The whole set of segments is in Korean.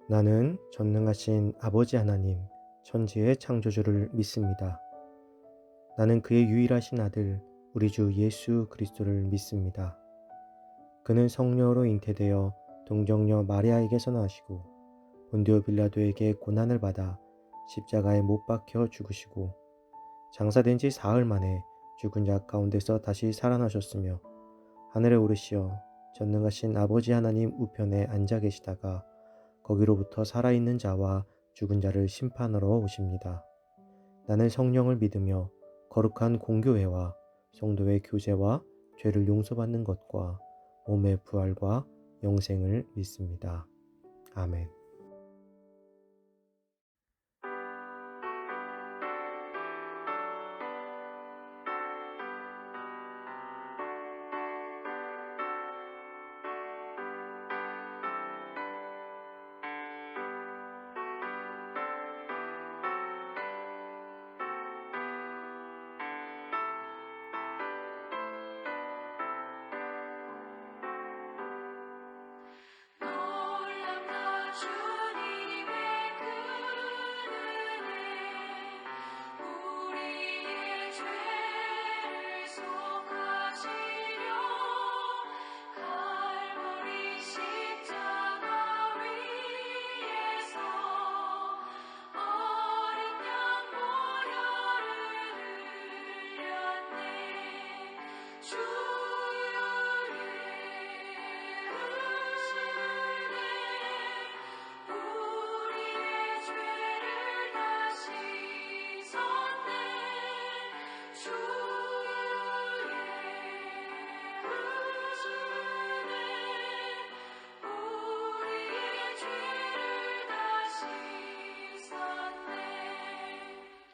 나는 전능하신 아버지 하나님, 천지의 창조주를 믿습니다. 나는 그의 유일하신 아들, 우리 주 예수 그리스도를 믿습니다. 그는 성령으로 잉태되어 동정녀 마리아에게서 나시고 본디오 빌라도에게 고난을 받아 십자가에 못 박혀 죽으시고 장사된 지 사흘 만에 죽은 자 가운데서 다시 살아나셨으며 하늘에 오르시어 전능하신 아버지 하나님 우편에 앉아 계시다가 거기로부터 살아있는 자와 죽은 자를 심판하러 오십니다. 나는 성령을 믿으며 거룩한 공교회와 성도의 교제와 죄를 용서받는 것과 몸의 부활과 영생을 믿습니다. 아멘. 놀랍다 주님의 그 은혜 우리의 죄를 속하시려 갈보리 십자가 위에서 어린 양 보혈을 흘렸네.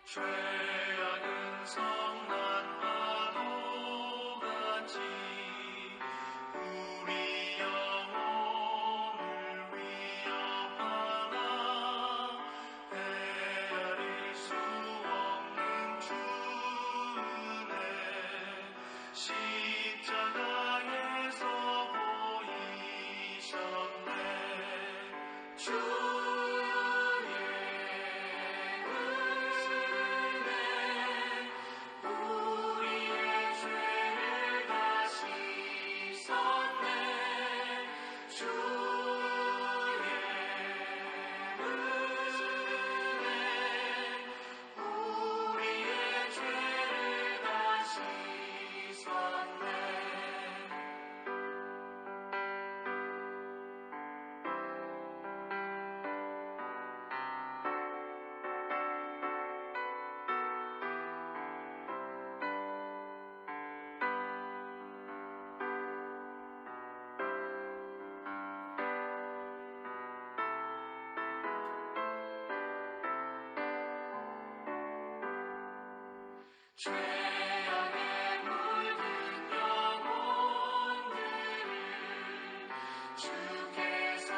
죄악은 성난 파도같이 우리 영혼을 위협하나 헤아릴 수 없는 주 은혜 십자가에서 보이셨네. 죄악에 물든 영혼들을 주께서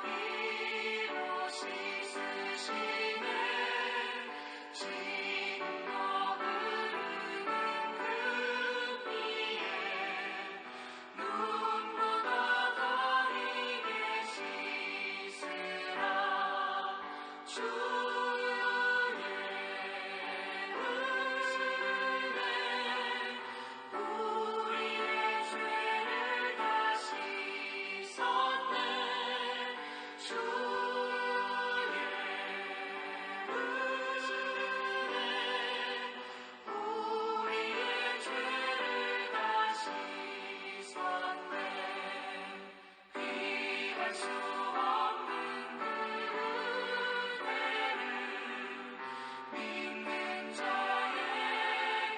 피로 씻으시네. 지금도 흐르는 그 피에 눈보다 더 희게 씻으라. 수 없는 그대를 믿는 자에게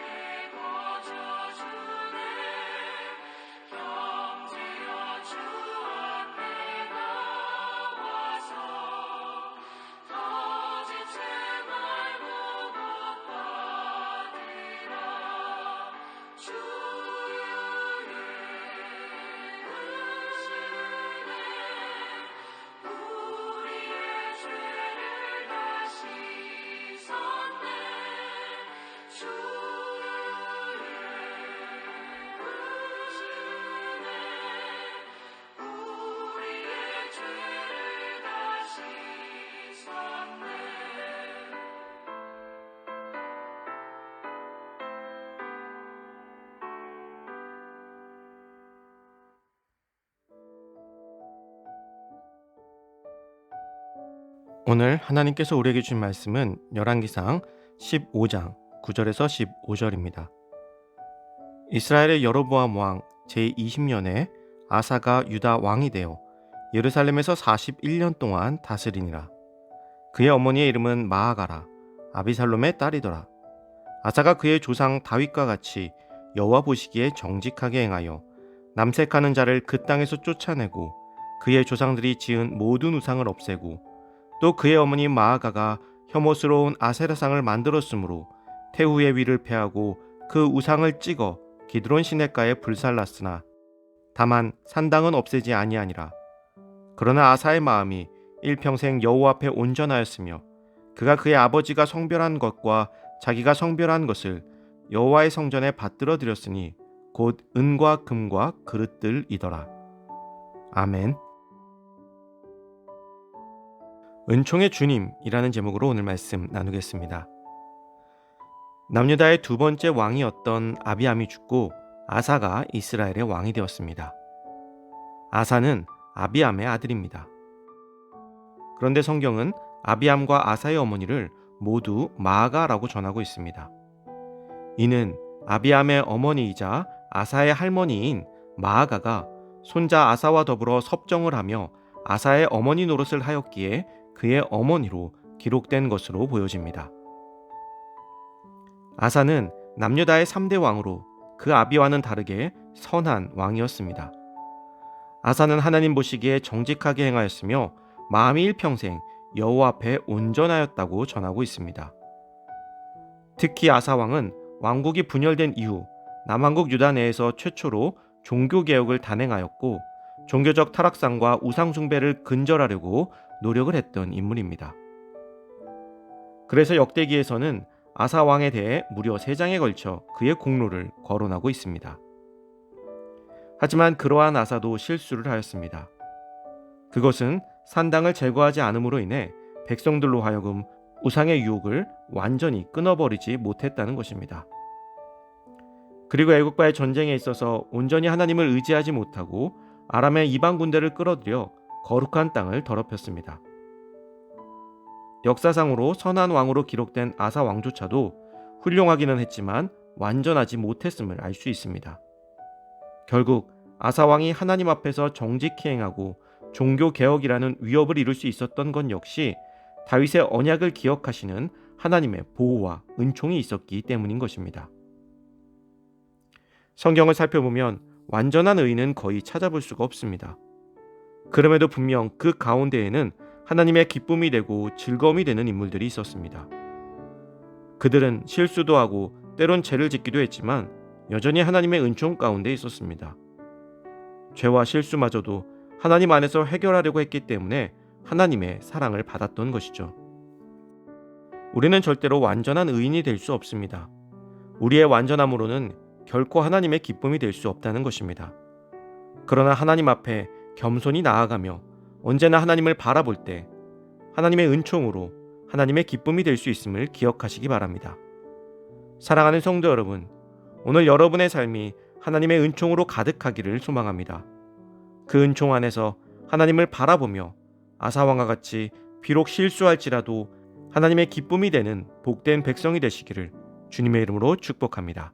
거저주네. 형제여 주 앞에 나와서 더 지체 말고 복 받으라. 주의 은혜 오늘 하나님께서 우리에게 주신 말씀은 열왕기상 15장 9절에서 15절입니다. 이스라엘의 여로보암 왕 제20년에 아사가 유다 왕이 되어 예루살렘에서 41년 동안 다스리니라. 그의 어머니의 이름은 마아가라, 아비살롬의 딸이더라. 아사가 그의 조상 다윗과 같이 여호와 보시기에 정직하게 행하여 남색하는 자를 그 땅에서 쫓아내고 그의 조상들이 지은 모든 우상을 없애고 또 그의 어머니 마아가가 혐오스러운 아세라상을 만들었으므로 태후의 위를 패하고 그 우상을 찍어 기드론 시냇가에 불살랐으나 다만 산당은 없애지 아니하니라. 그러나 아사의 마음이 일평생 여호와 앞에 온전하였으며 그가 그의 아버지가 성별한 것과 자기가 성별한 것을 여호와의 성전에 받들어 드렸으니 곧 은과 금과 그릇들이더라. 아멘. 은총의 주님이라는 제목으로 오늘 말씀 나누겠습니다. 남유다의 두 번째 왕이었던 아비암이 죽고 아사가 이스라엘의 왕이 되었습니다. 아사는 아비암의 아들입니다. 그런데 성경은 아비암과 아사의 어머니를 모두 마아가라고 전하고 있습니다. 이는 아비암의 어머니이자 아사의 할머니인 마아가가 손자 아사와 더불어 섭정을 하며 아사의 어머니 노릇을 하였기에 그의 어머니로 기록된 것으로 보여집니다. 아사는 남유다의 3대 왕으로 그 아비와는 다르게 선한 왕이었습니다. 아사는 하나님 보시기에 정직하게 행하였으며 마음이 일평생 여호와 앞에 온전하였다고 전하고 있습니다. 특히 아사 왕은 왕국이 분열된 이후 남왕국 유다 내에서 최초로 종교개혁을 단행하였고 종교적 타락상과 우상숭배를 근절하려고 노력을 했던 인물입니다. 그래서 역대기에서는 아사 왕에 대해 무려 3장에 걸쳐 그의 공로를 거론하고 있습니다. 하지만 그러한 아사도 실수를 하였습니다. 그것은 산당을 제거하지 않음으로 인해 백성들로 하여금 우상의 유혹을 완전히 끊어버리지 못했다는 것입니다. 그리고 애국과의 전쟁에 있어서 온전히 하나님을 의지하지 못하고 아람의 이방 군대를 끌어들여 거룩한 땅을 더럽혔습니다. 역사상으로 선한 왕으로 기록된 아사 왕조차도 훌륭하기는 했지만 완전하지 못했음을 알 수 있습니다. 결국 아사 왕이 하나님 앞에서 정직히 행하고 종교개혁이라는 위협을 이룰 수 있었던 건 역시 다윗의 언약을 기억하시는 하나님의 보호와 은총이 있었기 때문인 것입니다. 성경을 살펴보면 완전한 의인은 거의 찾아볼 수가 없습니다. 그럼에도 분명 그 가운데에는 하나님의 기쁨이 되고 즐거움이 되는 인물들이 있었습니다. 그들은 실수도 하고 때론 죄를 짓기도 했지만 여전히 하나님의 은총 가운데 있었습니다. 죄와 실수마저도 하나님 안에서 해결하려고 했기 때문에 하나님의 사랑을 받았던 것이죠. 우리는 절대로 완전한 의인이 될 수 없습니다. 우리의 완전함으로는 결코 하나님의 기쁨이 될 수 없다는 것입니다. 그러나 하나님 앞에 겸손히 나아가며 언제나 하나님을 바라볼 때 하나님의 은총으로 하나님의 기쁨이 될 수 있음을 기억하시기 바랍니다. 사랑하는 성도 여러분, 오늘 여러분의 삶이 하나님의 은총으로 가득하기를 소망합니다. 그 은총 안에서 하나님을 바라보며 아사왕과 같이 비록 실수할지라도 하나님의 기쁨이 되는 복된 백성이 되시기를 주님의 이름으로 축복합니다.